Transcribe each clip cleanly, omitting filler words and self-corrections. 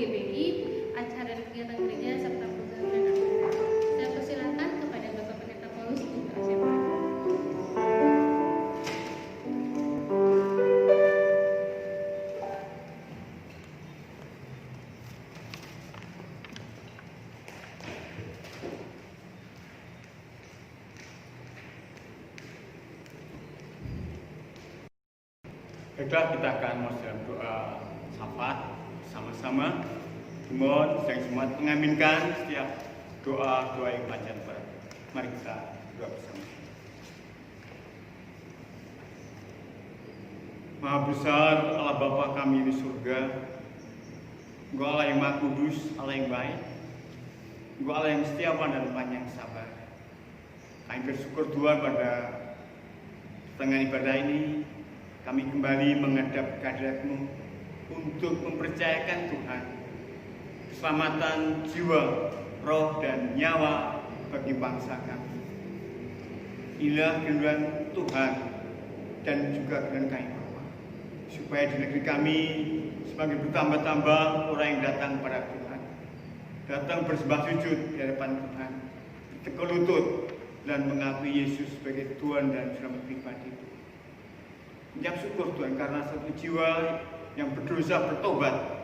GBI, acara kegiatan gereja serta program dan acara. Saya persilakan kepada Bapak Pendeta Paulus untuk bersiap. Baiklah, kita akan dalam doa syafaat sama-sama. Mohon sedang semua mengaminkan setiap doa yang panjang. Mari kita doa bersama. Maha besar Allah Bapa kami di surga, Engkau Allah yang Maha Kudus, Allah yang baik, Engkau Allah yang setia dan panjang sabar. Kami bersyukur Tuhan pada setengah ibadah ini kami kembali menghadap kehadirat-Mu untuk mempercayakan Tuhan keselamatan jiwa, roh, dan nyawa bagi bangsa kami. Inilah kehendak Tuhan dan juga kehendak kami Bapa, supaya di negeri kami semakin bertambah-tambah orang yang datang pada Tuhan, datang bersembah sujud di hadapan Tuhan, bertekuk lutut dan mengakui Yesus sebagai Tuhan dan Selamat pribadi. Mengucap syukur Tuhan karena satu jiwa yang berdosa bertobat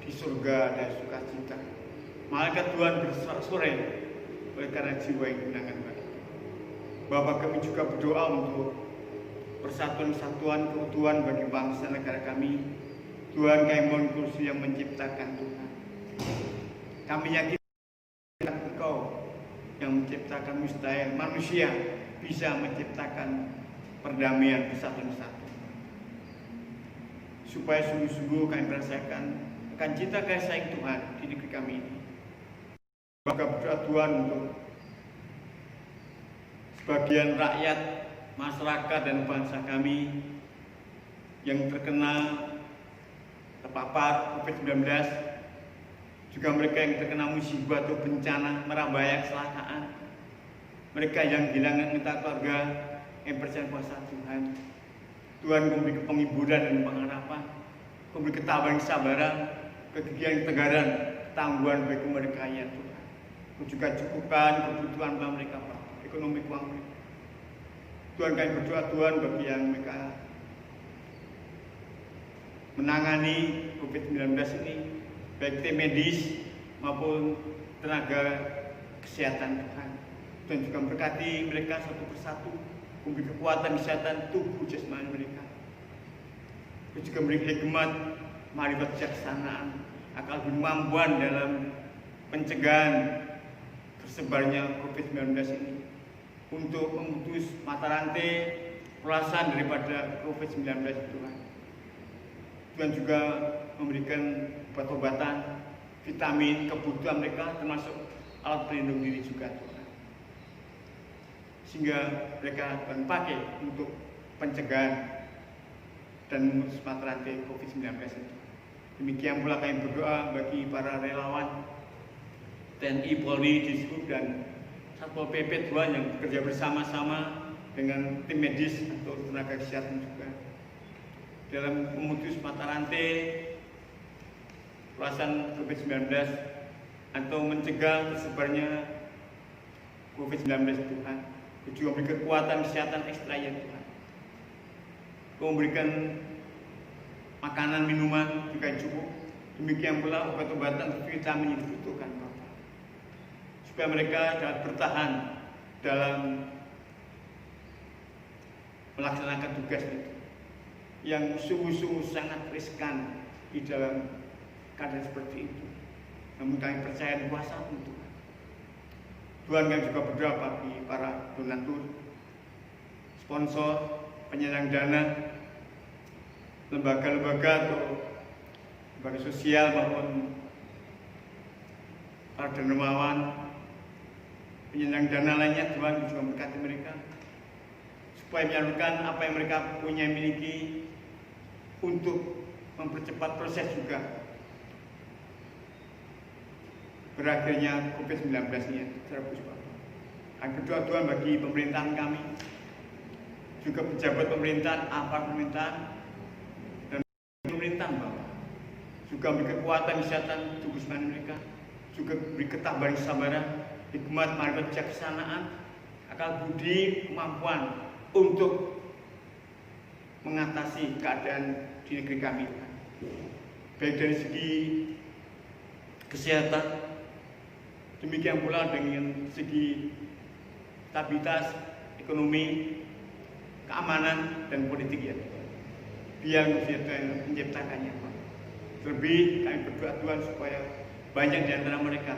di surga dan sukacita. Malaikat Tuhan bersorak-sorai oleh karena jiwa yang kemenangan bagi. Bapak kami juga berdoa untuk persatuan kesatuan keutuhan bagi bangsa negara kami. Tuhan kami mohon kursi yang menciptakan Tuhan. Kami yakin Engkau yang menciptakan mustahil, manusia bisa menciptakan perdamaian persatuan kesatuan. Supaya sungguh-sungguh kami merasakan akan cinta kasih sayang Tuhan di negeri kami ini. Maka berdoa Tuhan untuk sebagian rakyat, masyarakat dan bangsa kami yang terkena terpapar COVID-19, juga mereka yang terkena musibah atau bencana, merambahaya kecelakaan, mereka yang kehilangan anggota keluarga yang percaya kuasa Tuhan. Tuhan memberi penghiburan dan pengharapan, memberi ketabahan, kesabaran, kegigihan, ketegaran, ketangguhan bagi mereka ya Tuhan. Kau juga cukupkan kebutuhan mereka, Pak, ekonomi uang mereka. Tuhan kami berdoa Tuhan bagi yang mereka menangani COVID-19 ini, baik tim medis maupun tenaga kesehatan Tuhan. Tuhan juga memberkati mereka satu persatu, memberi kekuatan kesehatan tubuh jasmani mereka. Dia juga memberi hikmat, marifat kebijaksanaan, akal kemampuan dalam pencegahan tersebarnya COVID-19 ini untuk memutus mata rantai perluasan daripada COVID-19 Tuhan. Tuhan juga memberikan obat-obatan, vitamin, kebutuhan mereka termasuk alat pelindung diri juga Tuhan. Sehingga mereka akan pakai untuk pencegahan dan memutus mata rantai COVID-19 itu. Demikian pula kami berdoa bagi para relawan TNI, Polri, Dishub dan Satpol PP Tuhan yang bekerja bersama-sama dengan tim medis atau tenaga kesehatan juga dalam memutus mata rantai perluasan COVID-19 atau mencegah tersebarnya COVID-19 Tuhan. Juga memberi kekuatan kesehatan ekstra ya Tuhan. Kau memberikan makanan, minuman juga cukup. Demikian pula obat-obatan vitamin yang dibutuhkan Bapak. Supaya mereka dapat bertahan dalam melaksanakan tugas itu. Yang sungguh-sungguh sangat riskan di dalam keadaan seperti itu. Namun kami percaya kuasa Tuhan. Tuhan kami juga berdoa bagi para donatur, sponsor, penyandang dana, lembaga-lembaga atau lembaga sosial maupun para dermawan, penyandang dana lainnya. Tuhan juga memberkati mereka supaya menyalurkan apa yang mereka punya miliki untuk mempercepat proses juga berakhirnya COVID-19 ini terhapus Bapak. Kami berdoa Tuhan bagi pemerintahan kami, juga pejabat pemerintahan, aparat pemerintahan, dan pemerintahan Bapak. juga beri kekuatan kesehatan tubuh jasmani mereka, juga beri ketabahan kesabaran, hikmat, marifat, kebijaksanaan, akal budi, kemampuan untuk mengatasi keadaan di negeri kami, baik dari segi kesehatan, demikian pula dengan segi stabilitas ekonomi, keamanan dan politik ya. Biar Tuhan menciptakannya, Pak. Terlebih kami berdoa Tuhan supaya banyak di antara mereka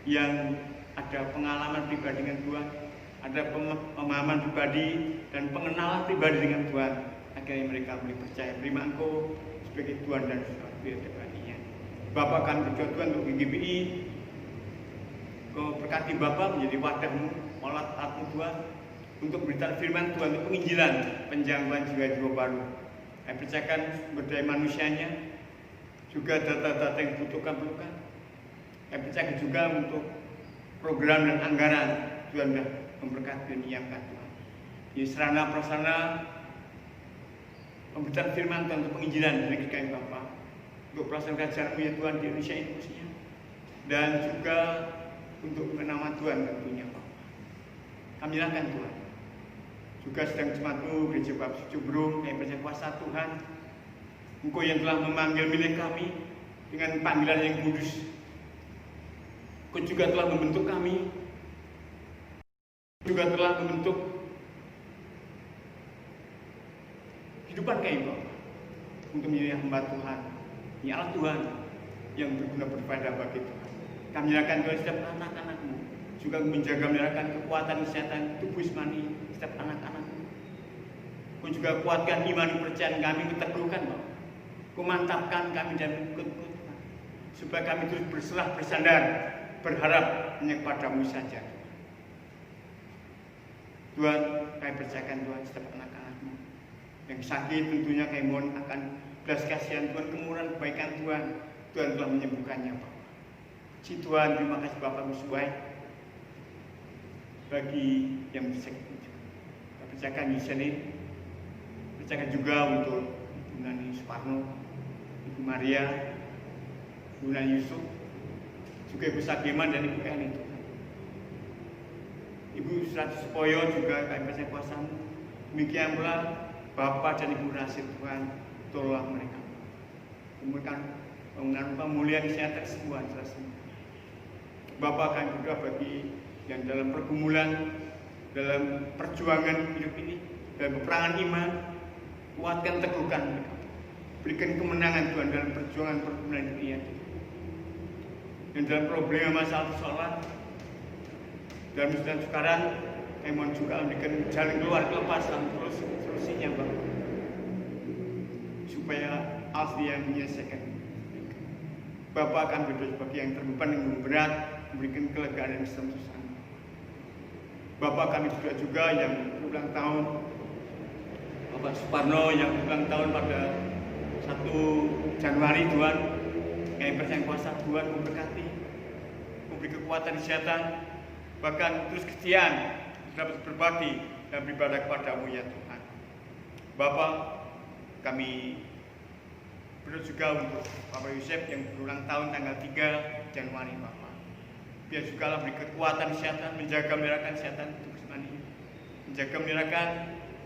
yang ada pengalaman pribadi dengan Tuhan, ada pemahaman pribadi dan pengenalan pribadi dengan Tuhan, akhirnya mereka boleh percaya terima Engkau sebagai Tuhan dan Tuhan-Nya. Bapak kami berdoa Tuhan untuk GGBI, Kau berkati Bapak menjadi wadahmu, alat-alatmu Tuhan, untuk berita firman Tuhan, untuk penginjilan, penjangkauan jiwa-jiwa baru. Kami percayakan sumber daya manusianya, juga data-data yang dibutuhkan. Kami percayakan juga untuk program dan anggaran Tuhan sudah memberkati dan menyiapkan Tuhan. Di sarana prasarana pemberitaan firman Tuhan untuk penginjilan di negeri kami Bapak, untuk pelaksanaan kerajaan-Mu ya Tuhan di Indonesia ini khususnya, dan juga untuk nama Tuhan tentunya Bapak. Kami nyerahkan Tuhan. Juga sedang jemaat-Mu Gereja Baptis Cubrung, kami percaya kuasa Tuhan, Engkau yang telah memanggil milik kami dengan panggilan yang kudus. Engkau juga telah membentuk kami, juga telah membentuk kehidupan kami Bapak, untuk menjadi hamba Tuhan, ini Allah Tuhan yang berguna berfaedah bagi Tuhan. Kami menyerahkan Tuhan setiap anak-anak-Mu, juga menjaga menyerahkan kekuatan kesehatan tubuh jasmani setiap anak-anak-Mu. Kau juga kuatkan iman kepercayaan kami, keteguhkan Bapak. Kau mantapkan kami dan ikut Tuhan, supaya kami terus berserah bersandar, berharap hanya kepada-Mu saja. Tuhan, kami percayakan Tuhan setiap anak-anak-Mu yang sakit, tentunya kami mohon akan belas kasihan Tuhan, kemurahan kebaikan Tuhan. Tuhan telah menyembuhkannya Bapak. Si Tuhan, terima kasih Bapak Musuhai bagi yang sakit. Kami percayakan di sini, percayakan juga untuk Ibu Nani Suparno, Ibu Maria, Ibu Nani Yusuf, juga Ibu Sageman dan Ibu Eni Tuhan. Ibu Surat Supoyo juga kami percaya kuasa-Mu. Demikian pula Bapak dan Ibu Rasid Tuhan, tolonglah mereka. Memberikan pemulihan kesehatan kesembuhan selesai. Bapak akan berdoa bagi yang dalam pergumulan, dalam perjuangan hidup ini, dalam peperangan iman, kuatkan, teguhkan mereka. Berikan kemenangan Tuhan dalam perjuangan pergumulan dunia. Dan dalam problema masalah persoalan, dalam kesulitan sekarang, kami mohon juga memberikan jalan keluar, kelepasan, solusinya Bapak, supaya Allah yang menyelesaikan. Bapak akan berdoa bagi yang terbeban, yang berat, memberikan kelegaan dan kesenangan. Bapak kami berdoa juga yang berulang tahun, Bapak Suparno yang berulang tahun pada 1 Januari Tuhan. Kami percaya kuasa Tuhan memberkati, memberi kekuatan kesehatan, bahkan terus kesetiaan dapat berbakti dan beribadah kepada-Mu ya Tuhan. Bapak, kami berdoa juga untuk Bapak Yusuf yang berulang tahun tanggal 3 Januari Bapak. Biar juga lah beri kekuatan kesehatan, menjaga memelihara kesehatan tubuh jasmani, menjaga memelihara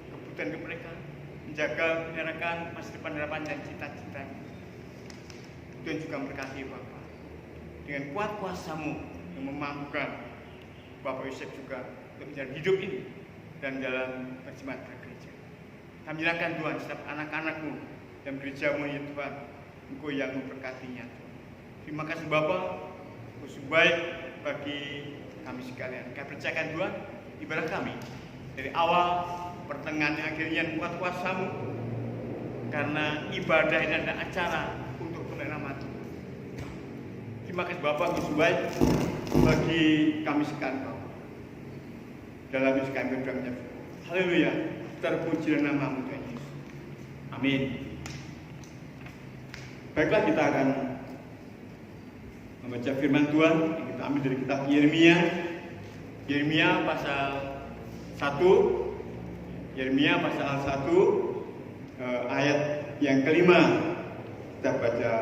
kebutuhan mereka, menjaga memelihara masa depan harapan dan cita-cita. Tuhan juga memberkati Bapak dengan kuat kuasa-Mu yang memampukan Bapak Yusuf juga untuk menjalani hidup ini dan dalam berjemaat bergereja. Kami nyerahkan Tuhan setiap anak-anak-Mu dan gereja-Mu ya Tuhan, Engkau yang memberkatinya Tuhan. Terima kasih Bapak, Engkau baik bagi kami sekalian. Kami percayakan Tuhan ibadah kami dari awal, pertengahan, akhirnya kuat kuasa-Mu, karena ibadah ini adalah acara untuk kemuliaan nama Tuhan. Terima kasih Bapak, Engkau baik bagi kami sekalian Bapak. Dalam Yesus kami berdoa. Haleluya, terpujilah nama-Mu Tuhan Yesus. Amin. Baiklah, kita akan membaca firman Tuhan yang kita ambil dari kitab Yeremia. Yeremia pasal 1. Yeremia pasal 1 ayat yang kelima. Kita baca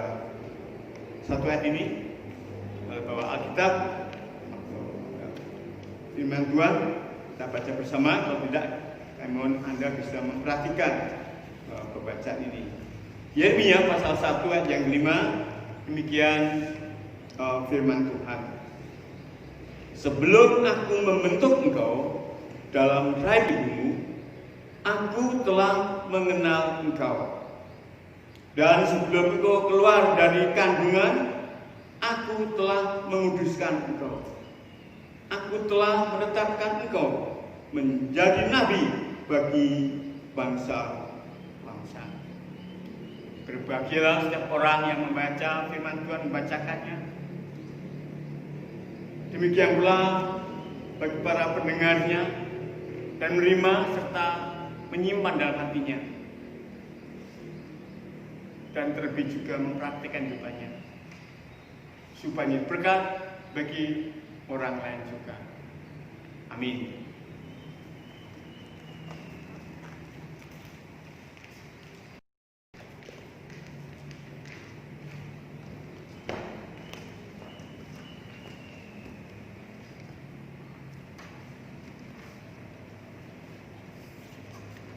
satu ayat ini bahwa Alkitab firman Tuhan kita baca bersama. Kalau tidak, saya mohon Anda bisa memperhatikan pembacaan ini. Yeremia pasal 1 ayat yang 5, demikian firman Tuhan. Sebelum aku membentuk engkau dalam rahim ibumu, aku telah mengenal engkau. Dan sebelum engkau keluar dari kandungan, aku telah menguduskan engkau. Aku telah menetapkan engkau menjadi nabi bagi bangsa-bangsa. Berbahagialah setiap orang yang membaca firman Tuhan, membacakannya. Demikian pula bagi para pendengarnya, dan menerima serta menyimpan dalam hatinya, dan terlebih juga mempraktikkan hidupnya, supaya berkat bagi orang lain juga. Amin.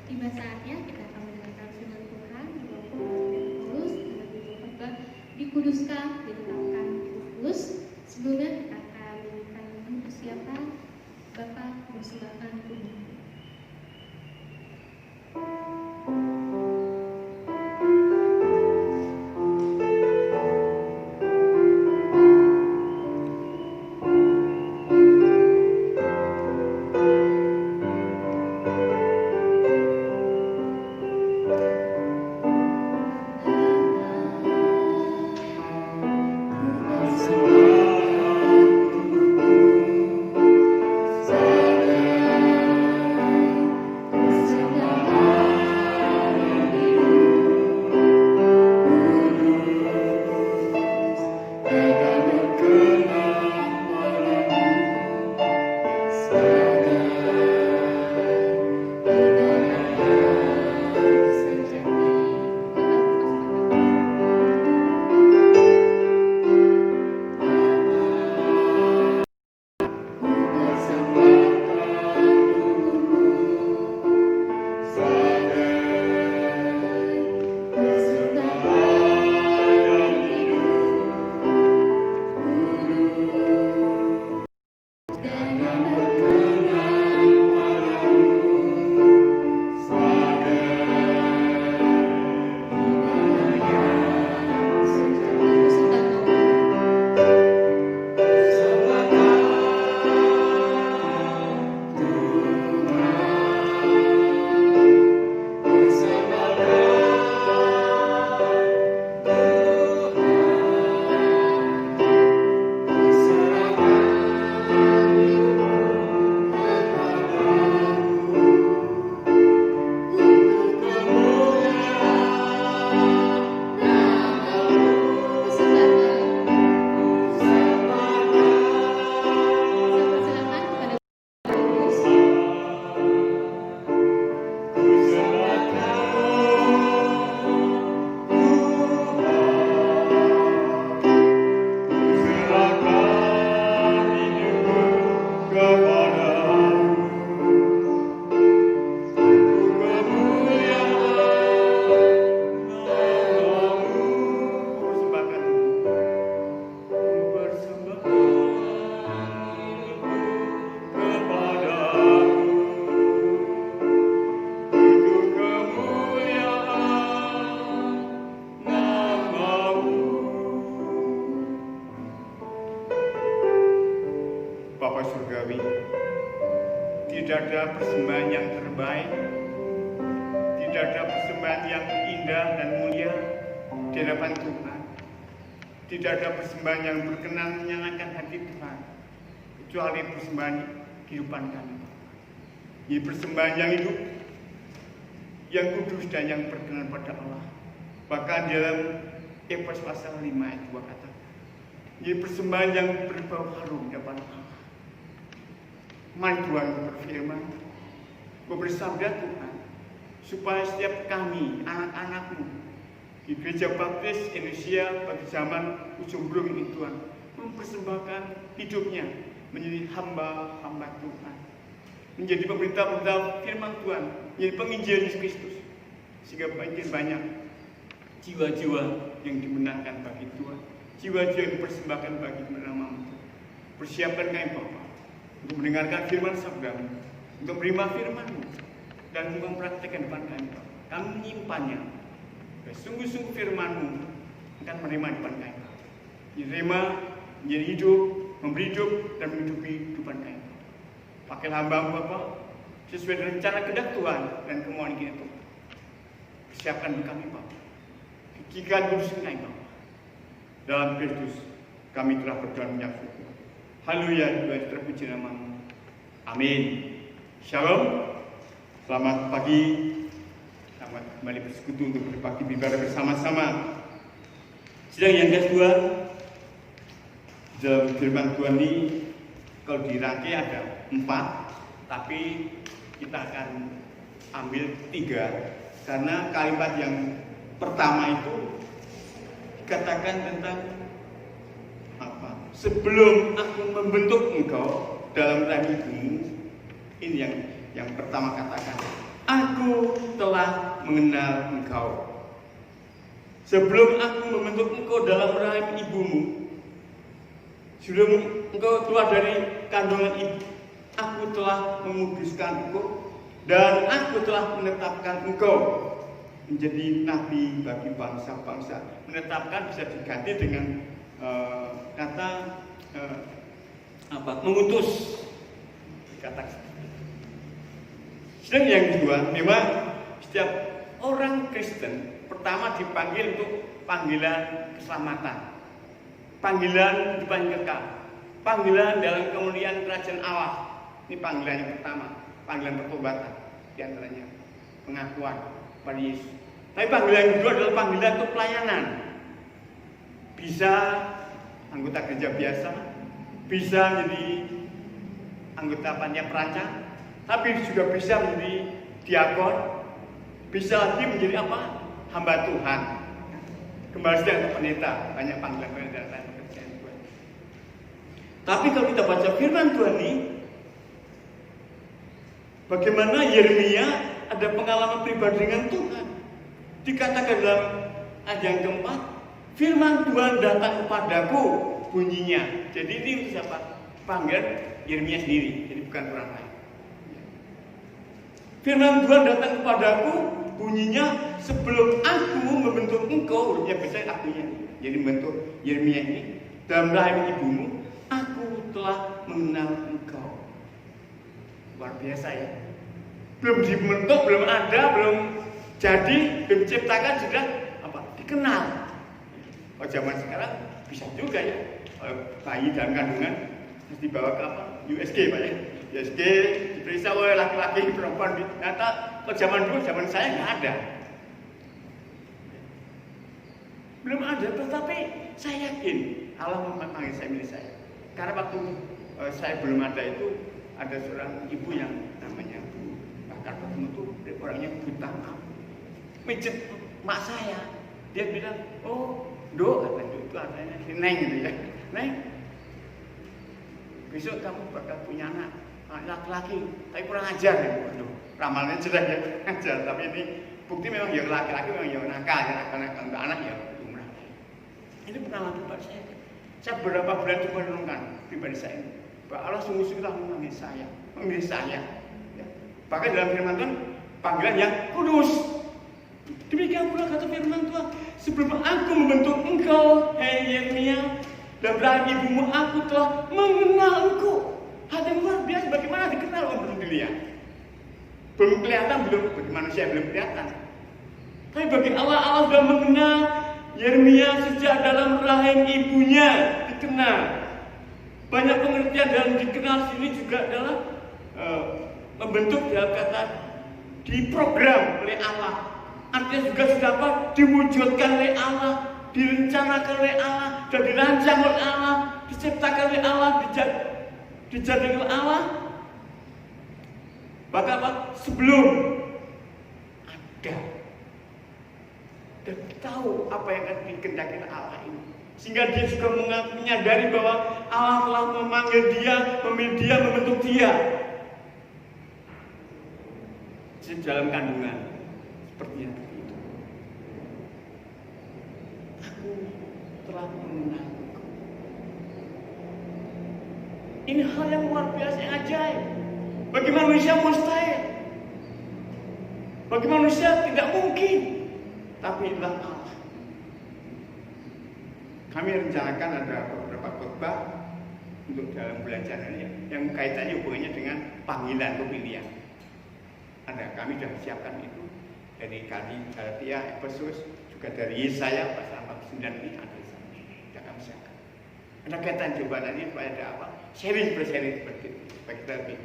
Tiba saatnya kita akan mendengarkan firman Tuhan di bawah Paulus dan dikuduskan, ditetapkan kudus. Sebelumnya kita akan menyanyikan persiapan Bapa mempersembahkan tubuh. Tidak ada persembahan yang terbaik, tidak ada persembahan yang indah dan mulia di hadapan Tuhan. Tidak ada persembahan yang berkenan menyenangkan hati Tuhan, kecuali persembahan kehidupan kami. Ini persembahan yang hidup, yang kudus dan yang berkenan pada Allah. Bahkan dalam Efesus pasal 5 ayat 2 kata, ini persembahan yang berbau harum di hadapan Allah. Mari Tuhan berfirman, bersabda Tuhan, supaya setiap kami, anak-anakmu, di Gereja Baptis Indonesia pada zaman ujung belum ini Tuhan mempersembahkan hidupnya menjadi hamba-hamba Tuhan, menjadi pemberita-pemberita firman Tuhan, menjadi penginjil Yesus Kristus, sehingga makin banyak jiwa-jiwa yang dimenangkan bagi Tuhan, jiwa-jiwa yang dipersembahkan bagi nama-Mu. Persiapkan kami Bapa untuk mendengarkan firman sabda-Mu, untuk menerima firman-Mu dan mempraktikkan depan kami Bapa. Kami menyimpannya, dan sungguh-sungguh firman-Mu akan menerima depan kami Bapa. Diterima menjadi hidup, memberi hidup dan menghidupi kehidupan kami. Pakai hamba-Mu Bapa sesuai dengan rencana kehendak Tuhan dan kemauan kita Tuhan. Persiapkan kami Bapa. Jika kuduskan kami Bapa. Dalam Kristus kami telah berdoa menyembah syukur. Haleluya, Tuhan terpuji nama-Mu. Amin. Shalom. Selamat pagi. Selamat kembali bersekutu untuk berbakti beribadah bersama-sama. Sidang yang kedua, dalam firman Tuhan ini kalau dirangkai ada 4, tapi kita akan ambil 3 karena kalimat yang pertama itu dikatakan tentang apa? Sebelum aku membentuk engkau dalam rahim ibumu, ini yang pertama katakan. Aku telah mengenal engkau. Sebelum aku membentuk engkau dalam rahim ibumu, sebelum engkau keluar dari kandungan ibu, aku telah menguduskan engkau dan aku telah menetapkan engkau menjadi nabi bagi bangsa-bangsa. Menetapkan bisa diganti dengan kata mengutus. Kata. Sedang yang kedua, memang setiap orang Kristen pertama dipanggil untuk panggilan keselamatan, panggilan kehidupan kekal, panggilan dalam kemuliaan kerajaan Allah. Ini panggilan yang pertama, panggilan pertobatan, diantaranya pengakuan pada Yesus. Tapi panggilan yang kedua adalah panggilan untuk pelayanan. Bisa anggota gereja biasa, bisa menjadi anggota panitia perancang, tapi juga bisa menjadi diakon, bisa lagi menjadi apa? Hamba Tuhan. Kembali sedang ke pendeta, banyak panggilan dalam pekerjaan Tuhan. Tapi kalau kita baca firman Tuhan ini, bagaimana Yeremia ada pengalaman pribadi dengan Tuhan. Dikatakan dalam ayat yang keempat, firman Tuhan datang kepadaku bunyinya. Jadi ini untuk siapa? Panggilan Yeremia sendiri, jadi bukan orang lain. Firman Tuhan datang kepadaku bunyinya, sebelum aku membentuk engkau, hurufnya besar akunya. Jadi membentuk Yeremia ini dalam rahim ibumu, aku telah mengenal engkau. Luar biasa ya. Belum dibentuk, belum ada, belum jadi, belum diciptakan sudah apa? Dikenal. Kalau zaman sekarang bisa juga ya. Bayi dalam kandungan harus dibawa ke apa? USG Pak ya. USG diperiksa oleh laki-laki, perempuan. Ternyata kalau zaman dulu, zaman saya nggak ada. Belum ada, tetapi saya yakin Allah memanggil saya milik saya. Karena waktu saya belum ada itu, ada seorang ibu yang namanya Bu Bakar ketemu tuh, orangnya buta, mijet mak saya. Dia bilang, oh do, katanya itu artinya si Neng gitu ya. Neng, besok kamu bakal punya anak laki-laki, tapi kurang ajar ya. Waduh, ramalnya jelek ya, ajar. Tapi ini bukti memang yang laki-laki memang yang nakal, ya nakal untuk anak ya lumrah. Ini pengalaman pribadi saya. Saya beberapa bulan itu merenungkan pribadi saya ini. Bahwa Allah sungguh-sungguh telah memanggil saya, memilih saya. Ya. Bahkan dalam firman Tuhan, panggilan yang kudus. Demikian pula kata firman Tuhan, sebelum aku membentuk engkau, hai Yeremia, dan rahim ibumu, aku telah mengenal engkau. Hal yang luar biasa, bagaimana dikenal orang belum dilihat. Belum kelihatan, bagi manusia belum kelihatan. Tapi bagi Allah, Allah sudah mengenal Yeremia sejak dalam rahim ibunya, dikenal. Banyak pengertian dalam dikenal sini juga adalah membentuk dalam kata diprogram oleh Allah. Artinya juga sudah apa? Diwujudkan oleh Allah, direncanakan oleh Allah, dan dirancang oleh Allah, diciptakan oleh Allah, dijadikan oleh Allah. Bahkan apa? Sebelum ada. Dan tahu apa yang akan dikehendaki Allah ini. Sehingga dia juga menyadari bahwa Allah telah memanggil dia, memilih dia, membentuk dia di dalam kandungan. Seperti yang itu. Aku telah mengenal. Ini hal yang luar biasa, yang ajaib. Bagi manusia mustahil. Bagi manusia tidak mungkin. Tapi inilah Allah. Kami rencanakan ada beberapa khotbah untuk dalam bulan Januari yang kaitannya hubungannya dengan panggilan atau pilihan. Ada, kami sudah siapkan itu dari Galatia, Efesus, juga dari Yesaya pasal 49 ini ada di sana. Sudah kami siapkan. Ada kaitan jawaban ini supaya ada apa? Sharing seperti itu, supaya kita lebih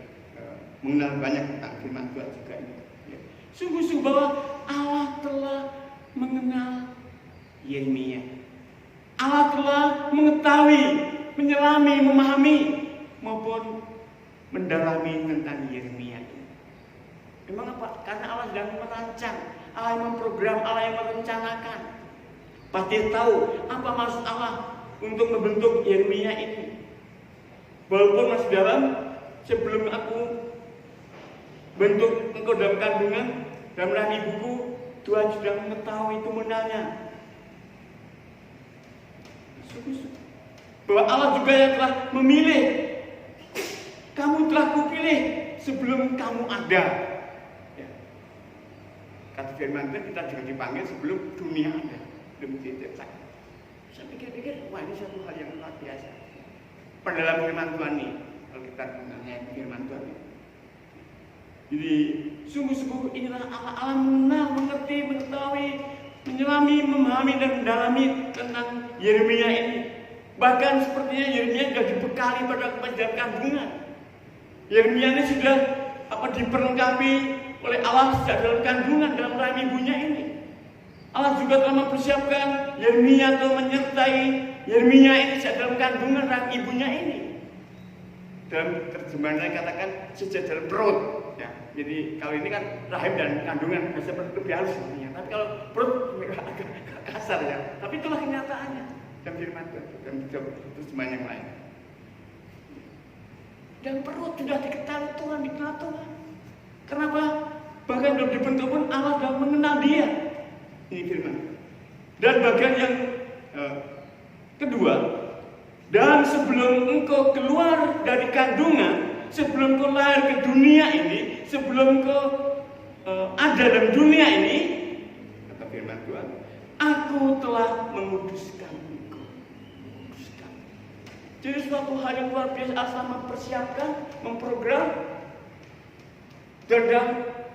mengenal banyak tentang firman Tuhan juga ini. Ya. Sungguh-sungguh bahwa Allah telah mengenal Yeremia. Allah telah mengetahui, menyelami, memahami maupun mendalami tentang Yeremia ini. Memang apa? Karena Allah sedang merancang, Allah yang memprogram, Allah yang merencanakan. Pasti tahu apa maksud Allah untuk membentuk Yeremia ini. Walaupun masih dalam, sebelum aku bentuk engkau dalam kandungan, dalam rahim ibuku, Tuhan sudah mengetahui itu menanya. Bahwa Allah juga yang telah memilih. Kamu telah kupilih sebelum kamu ada. Ya. Kata firman Tuhan, kita juga dipanggil sebelum dunia ada, belum diciptakan. Saya pikir-pikir, wah ini satu hal yang luar biasa. Pendalam firman Tuhan ini, kalau kita mengenai firman Tuhan ini. Jadi sungguh-sungguh inilah Allah mengenal, mengerti, mengetahui, menyelami, memahami dan mendalami tentang Yeremia ini. Bahkan sepertinya Yeremia sudah dibekali pada dalam kandungan. Yeremia ini sudah diperlengkapi oleh Allah sejak dalam kandungan, dalam rahim ibunya ini. Allah juga telah mempersiapkan Yeremia atau menyertai Yeremia ini sejak dalam kandungan rahim ibunya ini. Dalam terjemahan saya katakan sejak dalam perut. Ya, jadi kalau ini kan rahim dan kandungan seperti lebih halus sebenarnya. Tapi kalau perut agak kasar ya. Tapi itulah kenyataannya. Dan firman Tuhan dan terjemahan yang lain. Dan perut sudah diketahui Tuhan, dikenal Tuhan. Kenapa? Bahkan belum dibentuk pun Allah sudah mengenal dia. Ini firman. Dan bagian yang kedua, dan sebelum engkau keluar dari kandungan, sebelum kau lahir ke dunia ini, sebelum kau ada dalam dunia ini, kata firman Tuhan, aku telah menguduskan engkau. Menguduskan. Jadi suatu hal yang luar biasa, Allah mempersiapkan, memprogram, dan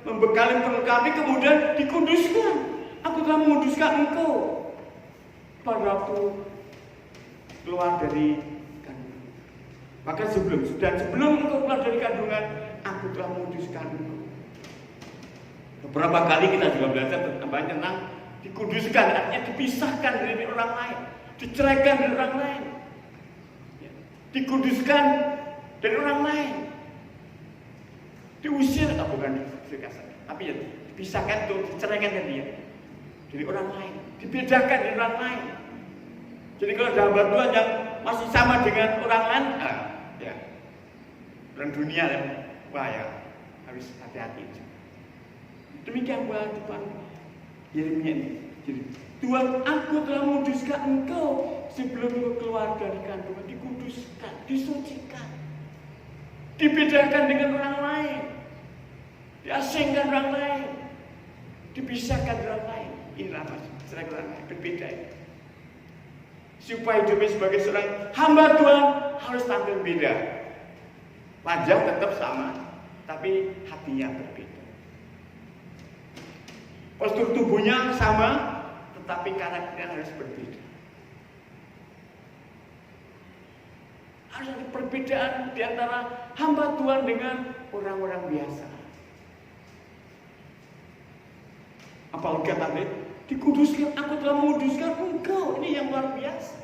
membekali, melengkapi, kemudian dikuduskan. Aku telah menguduskan engkau pada waktu keluar dari kandungan. Maka sebelum engkau keluar dari kandungan, aku telah menguduskan engkau. Beberapa kali kita juga belajar tentang dikuduskan, artinya dipisahkan dari orang lain, diceraikan dari orang lain, dikuduskan dari orang lain, diusir, bukan dikasih, tapi ya dipisahkan, diceraikan dari dia, dari orang lain, dibedakan dari orang lain. Jadi kalau ada hamba Tuhan yang masih sama dengan orang lain, ya orang dunia ya, wah ya harus hati-hati. Demikian buat Tuhan Yeremia ini. Jadi Tuhan, aku telah menguduskan engkau sebelum engkau keluar dari kandungan, dikuduskan, disucikan, dibedakan dengan orang lain, diasingkan orang lain, dipisahkan dari orang lain. Inilah maksud orang lain berbeda ini. Supaya hidupnya sebagai seorang hamba Tuhan harus tampil beda. Wajah tetap sama, tapi hatinya berbeda. Postur tubuhnya sama, tetapi karakternya harus berbeda. Harus ada perbedaan di antara hamba Tuhan dengan orang-orang biasa. Apalagi tadi dikuduskan, aku telah menguduskan engkau. Ini yang luar biasa.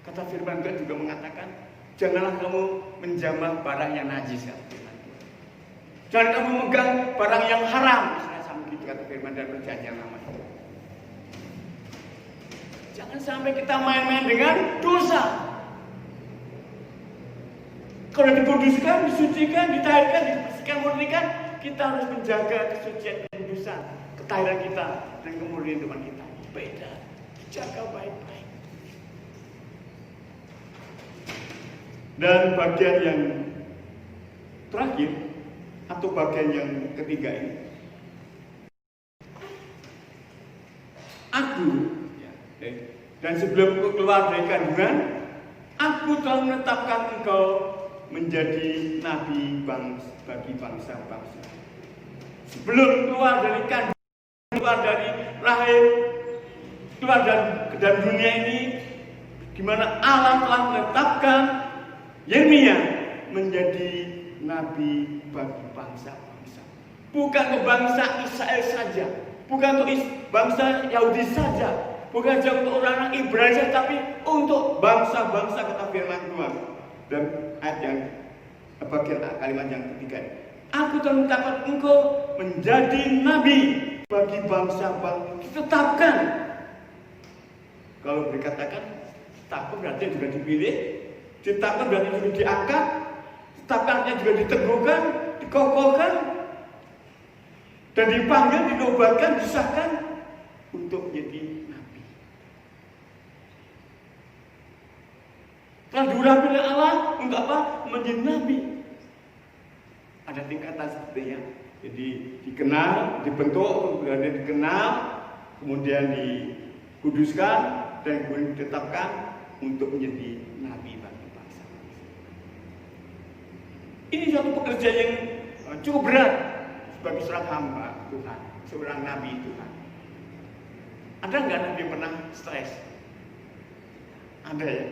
Kata firman Tuhan juga mengatakan, janganlah kamu menjamah barang yang najis. Jangan kamu megang barang yang haram. Itu kata firman dan perjanjian lama. Jangan sampai kita main-main dengan dosa. Kalau dikuduskan, disucikan, ditahirkan, dibersihkan, murnikan, kita harus menjaga kesucian dan kekudusan, ketahiran kita dan kemurnian teman kita. Beda, dijaga baik-baik. Dan bagian yang terakhir atau bagian yang ketiga ini, aku dan sebelum keluar dari kandungan, aku telah menetapkan engkau menjadi nabi bagi bangsa-bangsa. Sebelum keluar dari kandungan, keluar dari rahim, keluar dari dunia ini, di mana Allah telah menetapkan Yeremia menjadi nabi bagi bangsa-bangsa. Bukan ke bangsa Israel saja, bukan untuk bangsa Yahudi saja, bukan saja untuk orang Ibrani saja, tapi untuk bangsa-bangsa, kata firman Tuhan. Dan ayat yang bagian kalimat yang ketiga, aku telah menetapkan engkau menjadi nabi bagi bangsa-bangsa. Ditetapkan. Kalau dikatakan tetapkan berarti juga dipilih, ditetapkan berarti juga diangkat, ditetapkannya juga diteguhkan, dikokohkan, dan dipanggil, dinobatkan, disahkan untuk menjadi nabi. Telah diurapi oleh Allah untuk apa? Menjadi nabi. Ada tingkatan sepertinya. Jadi dikenal, dibentuk, kemudian dikenal, kemudian dikuduskan, dan kemudian ditetapkan untuk menjadi nabi bagi bangsa. Ini suatu pekerjaan yang cukup berat bagi seorang hamba Tuhan, seorang nabi Tuhan. Ada nggak nabi yang pernah stres? Ada ya?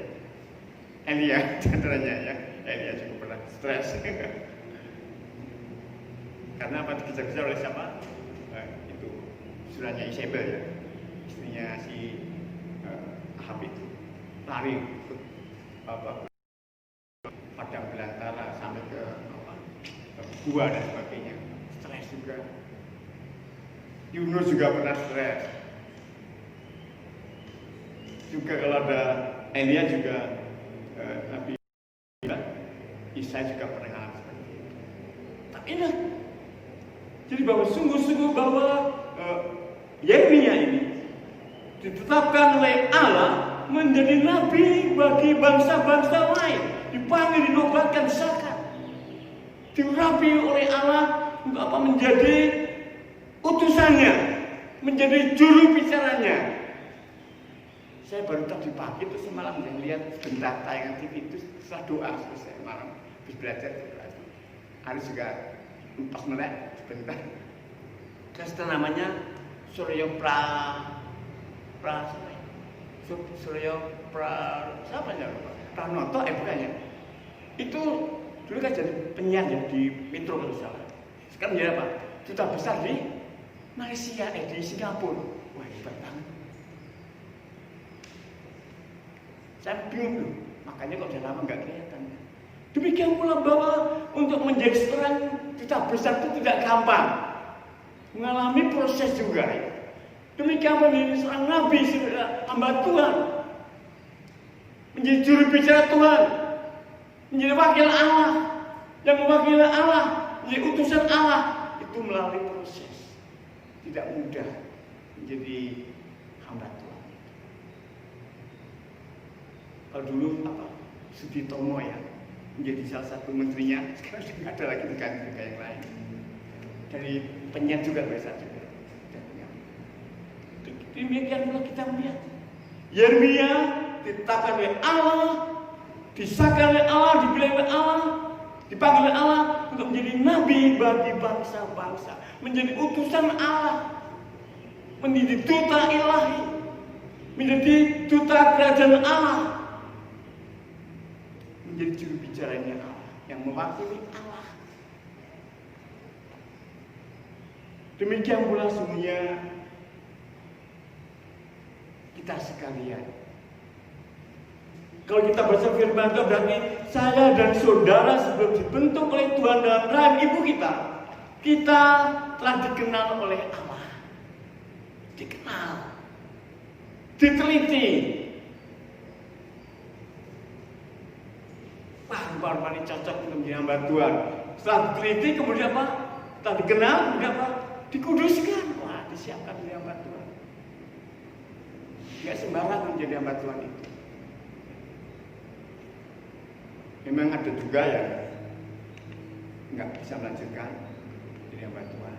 Elia, contohnya ya. Elia cukup pernah stres. Karena apa? Dikejar-kejar oleh siapa? Itu saudaranya Isabel ya, istrinya si Ahab itu. Lari ke padang belantara sampai ke gua dan sebagainya. Stres juga. Yunus juga pernah stres. Juga kalau ada Elia juga Nabi Isa juga pernah ngalamin seperti itu. Tapi ingat, jadi bahwa sungguh-sungguh bahwa Yeremia ini ditetapkan oleh Allah menjadi nabi bagi bangsa-bangsa lain, dipanggil, dinobatkan, disahkan, diurapi oleh Allah untuk apa? Menjadi utusannya, menjadi juru bicaranya. Saya baru tadi pagi itu semalam lihat sebentar tayangan TV itu setelah doa selesai malam habis belajar. Hari juga pas melek sebentar. Terus namanya Suryo Pranoto bukannya. Itu dulu kan jadi penyiar ya di Metro kalau salah. Sekarang jadi apa? Duta besar di Malaysia, di Singapura. Wah, hebat banget. Saya bingung loh, makanya kok udah lama nggak kelihatan. Demikian pula bahwa untuk menjadi seorang duta besar itu tidak gampang, mengalami proses juga. Demikian menjadi seorang nabi, hamba Tuhan, menjadi juru bicara Tuhan, menjadi wakil Allah, yang mewakili Allah, menjadi utusan Allah, itu melalui proses. Tidak mudah menjadi hamba Tuhan. Kalau dulu Suditomo ya menjadi salah satu menterinya, sekarang sudah ada lagi diganti dengan yang lain. Dari penyiar juga biasa juga. Demikian pula kita melihat Yeremia ditetapkan oleh Allah, disahkan oleh Allah, dipilih oleh Allah, dipanggil oleh Allah untuk menjadi nabi bagi bangsa-bangsa, menjadi utusan Allah, menjadi duta ilahi, menjadi duta kerajaan Allah, menjadi juru bicaranya Allah, yang mewakili Allah. Demikian pula semuanya kita sekalian. Kalau kita baca firman Tuhan, berarti saya dan saudara sebelum dibentuk oleh Tuhan dalam rahim ibu kita telah dikenal oleh Allah. dikenal, diteliti. Wah, rupa-rupa ini cocok untuk menjadi hamba Tuhan. Setelah diteliti, kemudian apa? Setelah dikenal, kemudian apa? Dikuduskan. Wah, disiapkan menjadi hamba Tuhan. Nggak sembarang menjadi hamba Tuhan itu. Memang ada juga yang nggak bisa melanjutkan jadi hamba Tuhan.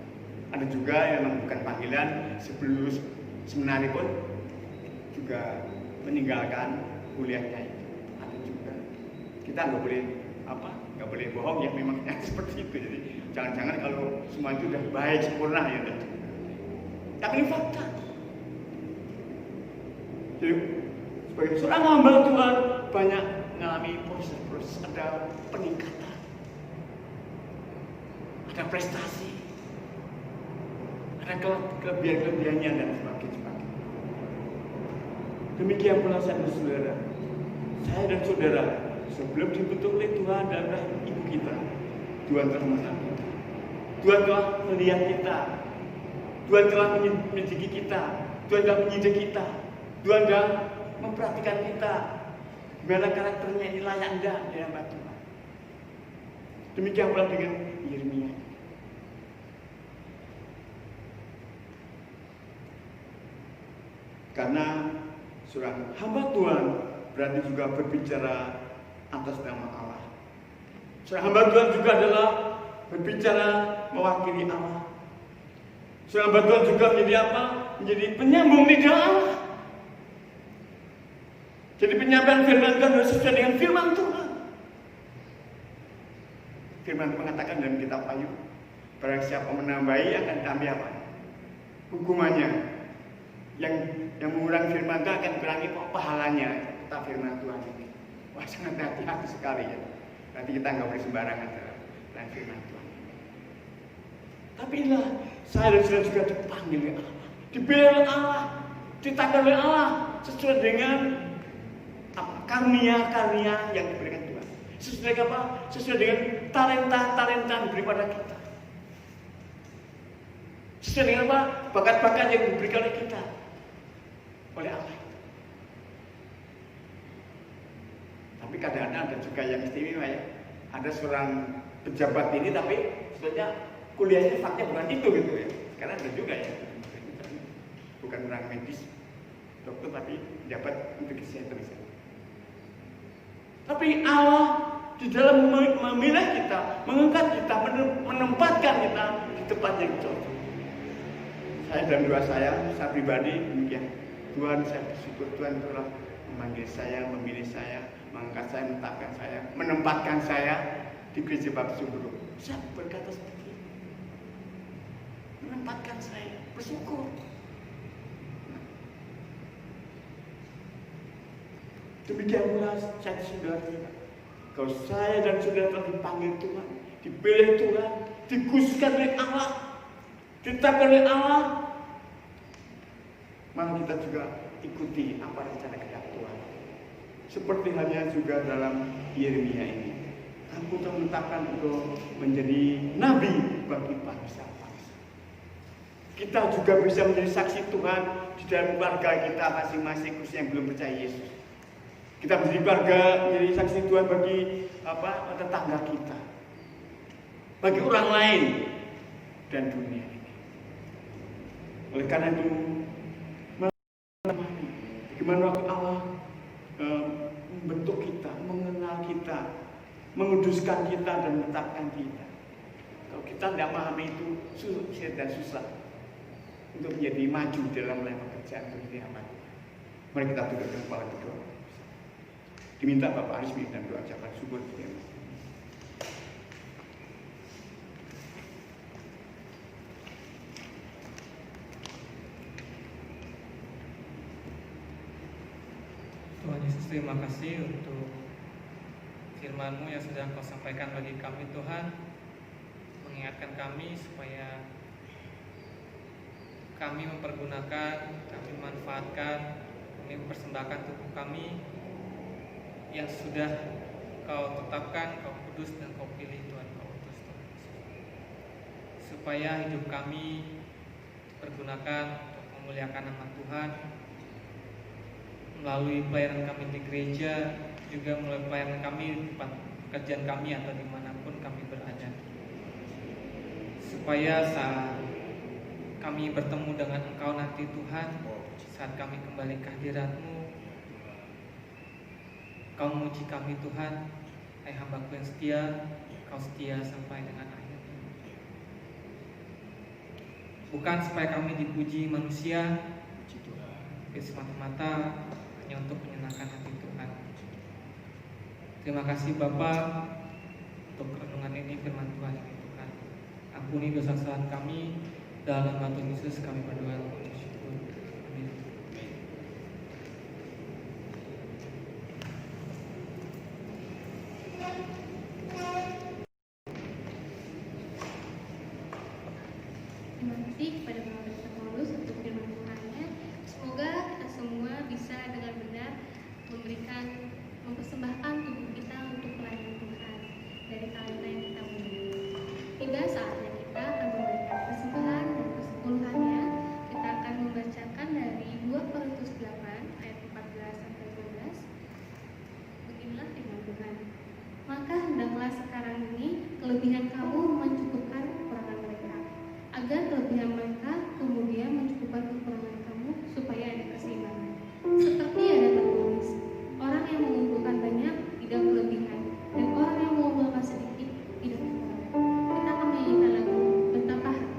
Ada juga yang memang bukan panggilan, sebelum seminari pun juga meninggalkan kuliahnya itu. Ada juga. Kita nggak boleh bohong ya, memang seperti itu. Jadi jangan-jangan kalau semua itu udah baik sempurna ya. Tapi ini fakta. Jadi sebagai seorang hamba Tuhan banyak mengalami proses, ada peningkatan, ada prestasi, ada kelebihan-kelebihannya dan sebagainya. Demikian pula saya dan saudara, sebelum dibentuk oleh Tuhan dan Ibu kita, Tuhan telah mengenal kita, Tuhan telah melihat kita, Tuhan telah mendidik kita, Tuhan telah menyidik kita, Tuhan telah memperhatikan kita. Bagaimana karakternya ini layak enggak di hamba Tuhan. Demikian pula dengan Yeremia. Karena seorang hamba Tuhan berarti juga berbicara atas nama Allah. Seorang hamba Tuhan juga adalah berbicara mewakili Allah. Seorang hamba Tuhan juga menjadi apa? Menjadi penyambung lidah Allah. Jadi penyampaian firman Tuhan harus sesuai dengan firman Tuhan. Firman Tuhan mengatakan dalam kitab Ayub, barang siapa menambahi akan ditambah apa? Hukumannya. Yang mengurangi firman Tuhan akan kurangi pahalanya. Kata firman Tuhan ini. Wah, sangat hati-hati sekali ya. Nanti kita nggak boleh sembarangan dalam firman Tuhan. Tapi inilah saya dan saudara juga dipanggil oleh Allah, dipilih oleh Allah, ditanggal oleh Allah sesuai dengan karunia-karunia yang diberikan Tuhan. Sesuai dengan apa? Sesuai dengan talenta-talenta yang diberi pada kita. Sesuai dengan apa? Bakat-bakat yang diberikan oleh kita, oleh Allah. Tapi kadang-kadang ada juga yang istimewa ya. Ada seorang pejabat ini tapi sebenarnya kuliahnya faknya bukan itu gitu ya. Karena ada juga ya. Bukan orang medis, dokter tapi pejabat untuk kesehatan. Tapi Allah di dalam memilih kita, mengangkat kita, menempatkan kita di tempat yang cocok. Saya dan doa saya pribadi demikian. Tuhan, saya bersyukur Tuhan telah memanggil saya, memilih saya, mengangkat saya, menempatkan saya di Gereja Baptis Sumberjo. Saya berkata seperti itu. Menempatkan saya, bersyukur. Demikian pula saya saudara. Kalau saya dan saudara telah dipanggil Tuhan, dipilih Tuhan, dikhususkan oleh Allah, ditetapkan oleh Allah, maka kita juga ikuti apa rencana kehendak Tuhan. Seperti halnya juga dalam Yeremia ini. Aku telah menetapkan untuk menjadi nabi bagi bangsa-bangsa. Kita juga bisa menjadi saksi Tuhan di dalam keluarga kita masing-masing, khususnya yang belum percaya Yesus. Kita menjadi keluarga, menjadi saksi Tuhan bagi tetangga kita, bagi orang lain dan dunia ini. Oleh karena itu, bagaimana waktu Allah membentuk kita, mengenal kita, menguduskan kita dan menetapkan kita. Kalau kita tidak memahami itu, sulit dan susah untuk menjadi maju dalam melakukan pekerjaan dunia mati. Mari kita tundukkan kepala kita. Diminta Bapak Aris dan doa ucapan syukur. Tuhan Yesus, terima kasih untuk firman-Mu yang sudah Kau sampaikan bagi kami Tuhan, mengingatkan kami supaya kami mempergunakan, kami memanfaatkan, kami mempersembahkan tubuh kami yang sudah Kau tetapkan, Kau kudus dan Kau pilih Tuhan, Kau utus Tuhan, supaya hidup kami dipergunakan untuk memuliakan nama Tuhan melalui pelayanan kami di gereja, juga melalui pelayanan kami di tempat pekerjaan kami atau dimanapun kami berada, supaya saat kami bertemu dengan Engkau nanti Tuhan, saat kami kembali ke hadirat-Mu, Kau memuji kami Tuhan, hai hamba-Ku yang setia, Kau setia sampai dengan akhir. Bukan supaya kami dipuji manusia, tapi semata-mata hanya untuk menyenangkan hati Tuhan. Terima kasih Bapa untuk renungan ini, firman Tuhan ini Tuhan. Ampuni dosa kesalahan kami, dalam nama Tuhan Yesus kami berdoa dan bersyukur. Amin. Terima kasih kepada Bapak Dr. Paulus untuk firman Tuhan-Nya. Semoga kita semua bisa dengan benar mempersembahkan tubuh kita untuk pelayanan Tuhan dari talenta yang kita miliki. Tiba saatnya kita akan memberikan persembahan dan persepuluhannya. Kita akan membacakan dari 2 Korintus 8 ayat 14 sampai 12. Beginilah firman Tuhan. Maka hendaklah sekarang ini kelebihan kamu mencukupkan kekurangan mereka, agar kelebihan mereka kemudian mencukupkan kekurangan kamu, supaya ada keseimbangan. Seperti ada tertulis, orang yang mengumpulkan banyak tidak kelebihan, dan orang yang mengumpulkan sedikit tidak kekurangan. Kita akan menyanyikan lagu Betapa Hati.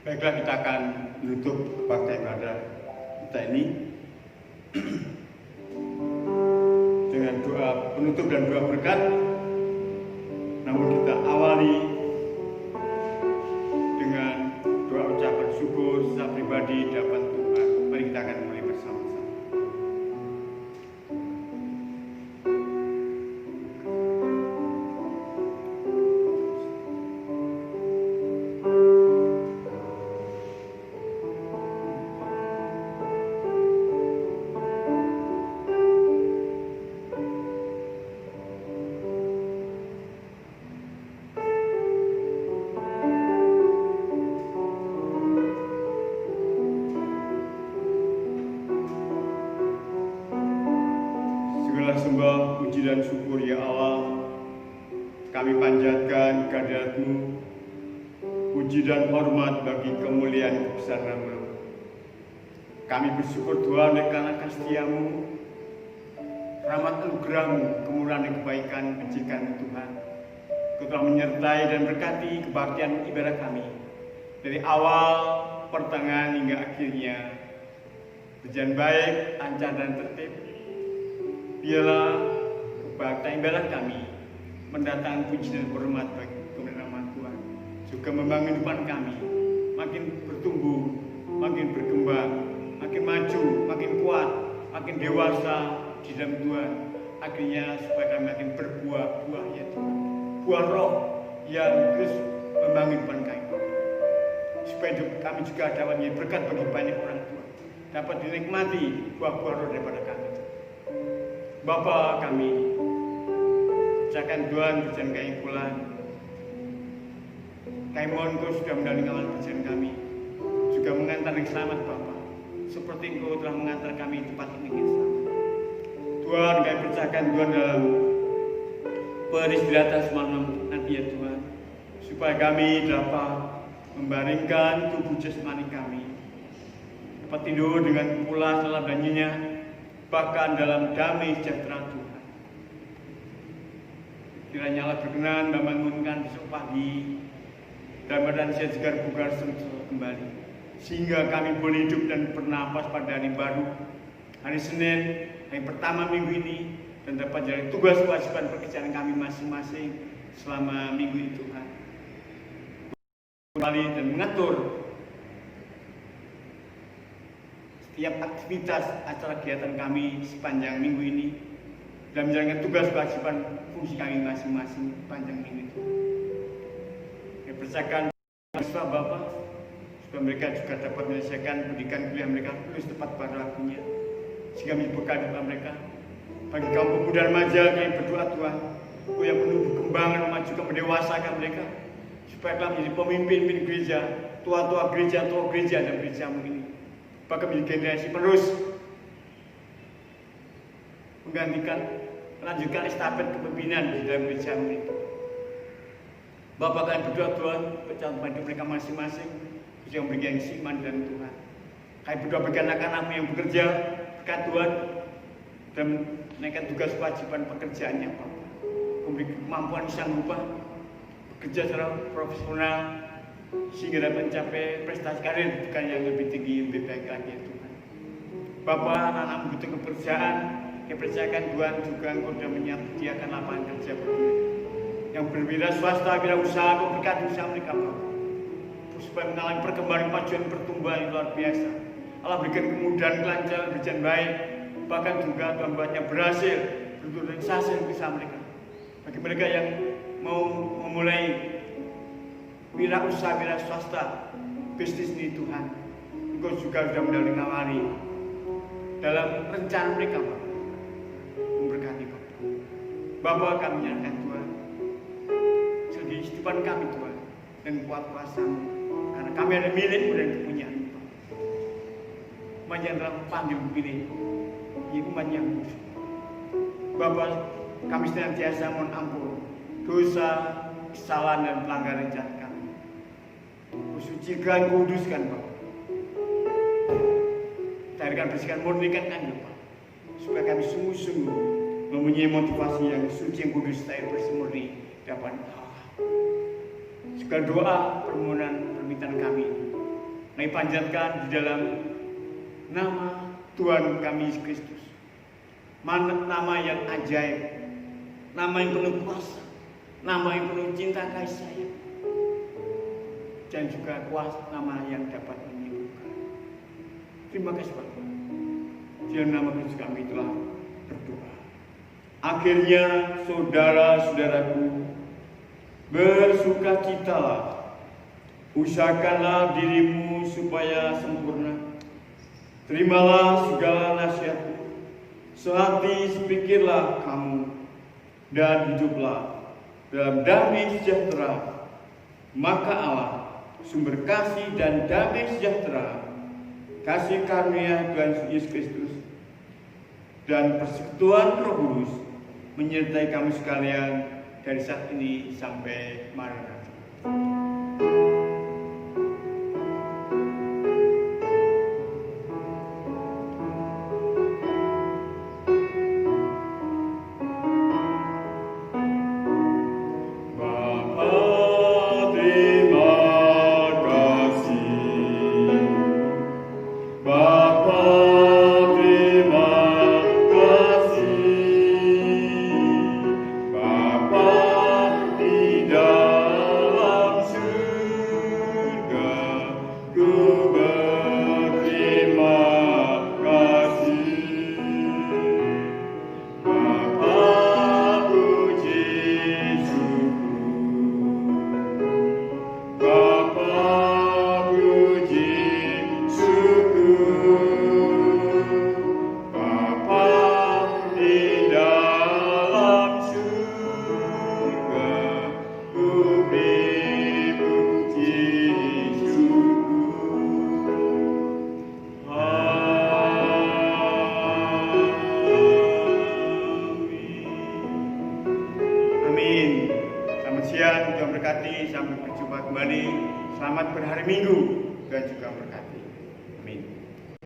Baiklah, kita akan menutup bakti ibadah kita ini dengan doa penutup dan doa berkat. Namun kita awali dengan doa ucapan syukur secara pribadi di hadapan Tuhan. Mari kita akan mulai bersama-sama. dan syukur ya Allah. Kami panjatkan kehadirat-Mu, puji dan hormat bagi kemuliaan kebesaran nama-Mu. Kami bersyukur Tuhan karena kasih-Mu, rahmat anugerah-Mu, kemurahan dan kebaikan kebajikan Tuhan. Kau telah menyertai dan berkati kebaktian ibadah kami dari awal, pertengahan hingga akhirnya. Berjalan baik, lancar dan tertib. Biarlah kebaktian ibadah kami mendatangkan puji dan hormat bagi kemuliaan nama Tuhan. Juga membangun kehidupan kami makin bertumbuh, makin berkembang, makin maju, makin kuat, makin dewasa di dalam Tuhan. Akhirnya supaya kami makin berbuah-buah ya Tuhan. Buah roh yang terus membangun kehidupan kami. Supaya hidup kami juga dapat menjadi berkat bagi banyak orang tua. Dapat dinikmati buah-buah roh daripada kami. Bapa kami, ucapkan Tuhan perjalanan kami pulang. Kami mohon Kau sudah mendampingi perjalanan kami, juga mengantar yang selamat Bapa. Seperti Engkau telah mengantar kami tempat ini dengan selamat. Tuhan, kami percayakan Tuhan dalam peristirahatan semalam nanti ya Tuhan, supaya kami dapat membaringkan tubuh jasmani kami, dapat tidur dengan pulas, lelap dan nyenyak, bahkan dalam damai sejahtera Tuhan. Kiranya Allah berkenan membangunkan besok pagi dalam badan sehat segar bugar kembali, sehingga kami boleh hidup dan bernapas pada hari baru, hari Senin, hari pertama minggu ini, dan dapat jalan tugas kewajiban pekerjaan kami masing-masing selama minggu ini Tuhan. Kembali dan mengatur setiap aktivitas acara kegiatan kami sepanjang minggu ini dan menjalankan tugas kewajiban fungsi kami masing-masing panjang minggu itu. Kami percayakan siswa Bapak supaya mereka juga dapat menyelesaikan pendidikan kuliah mereka lulus tepat pada waktunya, sehingga menjadi bekal bagi mereka. Bagi kaum pemuda remaja, kami berdoa Tuhan, Kau yang menumbuh kembang dan memajukan mendewasakan mereka, supaya telah menjadi pemimpin gereja, tua gereja dan gereja-Mu ini. Bahkan menjadi generasi penerus melanjutkan estafet kepemimpinan di dalam gereja-Mu itu. Bapak kami berdoa Tuhan, percayakan hidup mereka masing-masing, yang memberikan iman dan Tuhan. Kami berdoa bagi anak-anak-Mu yang bekerja, berkat Tuhan, dan menaikkan tugas kewajiban pekerjaannya Bapak. Memberi kemampuan sanggup bekerja secara profesional, sehingga dapat mencapai prestasi karir bukan yang lebih tinggi, lebih baik lagi ya Tuhan. Bapak, anak-anak butuh pekerjaan, kami percayakan Tuhan juga Engkau sudah menyediakan lapangan kerja bagi mereka. Yang berwira swasta, wira usaha, Kau berkati usaha mereka Bapak, supaya mengalami perkembangan, kemajuan, pertumbuhan yang luar biasa. Allah berikan kemudahan, kelancaran, berjalan baik, bahkan juga Tuhan buatnya berhasil berorganisasi yang bisa mereka. Bagi mereka yang mau memulai wira usaha, wira swasta, bisnis ini Tuhan, Engkau juga sudah mendahului dalam rencana mereka Bapak. Memberkati Bapak. Bapak kami nyatakan Tuhan, jadi kehidupan kami Tuhan, dan kuat kuasa-Mu, karena kami ada milik-Mu dan kepunyaan-Mu Bapak. Umat yang telah panggil pilih, yaitu umat yang kudus. Bapak, kami senantiasa mohon ampun dosa, kesalahan dan pelanggaran jahat kami. Sucikan, kuduskan Bapak. Carikan, bersihkan, murnikan kami Bapak, supaya kami sungguh-sungguh mempunyai motivasi yang suci, yang kudus, dan bersih murni dapat Allah. Segala doa, permohonan, permintaan kami panjatkan di dalam nama Tuhan kami Yesus Kristus. Nama yang ajaib, nama yang penuh kuasa, nama yang penuh cinta kasih sayang, dan juga kuasa nama yang dapat menyembuhkan. Terima kasih Bapak. Di nama Kristus kami telah berdoa. Akhirnya saudara-saudaraku, bersukacitalah, usahakanlah dirimu supaya sempurna. Terimalah segala nasihatku, sehati sepikirlah kamu, dan hiduplah dalam damai sejahtera. Maka Allah, sumber kasih dan damai sejahtera, kasih karunia Tuhan Yesus Kristus, dan persekutuan Roh Kudus menyertai kami sekalian dari saat ini sampai Maranatha. Tuhan berkati, sampai berjumpa kembali. Selamat berhari Minggu, Tuhan juga berkati.